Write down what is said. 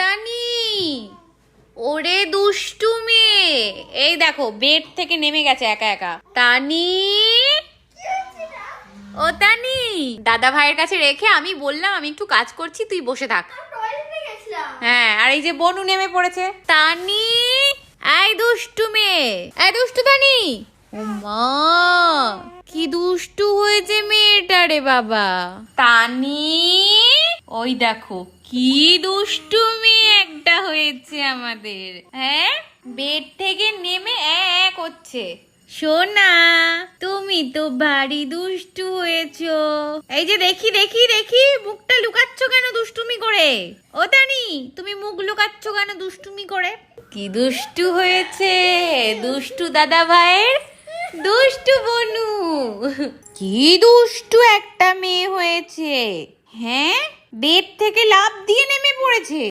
তানি, ওরে দুষ্টু মেয়ে, এই দেখো বেড থেকে নেমে গেছে একা একা। তানি, ও তানি, দাদা ভাইয়ের কাছে রেখে আমি বললাম আমি একটু কাজ করছি, তুই বসে থাক। হ্যাঁ, আর এই যে বনু নেমে পড়েছে। তানি, এই দুষ্টু মেয়ে, এই দুষ্টু তানি। ও মা, কি দুষ্টু হয়েছে মেয়েটা রে বাবা। তানি, ওই দেখো কি দুষ্টু মেয়ে একটা হয়েছে আমাদের। হ্যাঁ, বেড থেকে নেমে করছে। সোনা, তুমি তো ভারী দুষ্টু হয়েছো। এই যে দেখি দেখি দেখি, মুখটা লুকাচ্ছ কেন দুষ্টুমি করে? ও তানি, তুমি মুখ লুকাচ্ছ কেন দুষ্টুমি করে? কি দুষ্টু হয়েছে দুষ্টু দাদা ভাইয়ের দুষ্টু বনু। কি দুষ্টু একটা মেয়ে হয়েছে। হ্যাঁ, বেড থেকে লাফ দিয়ে নেমে পড়েছে।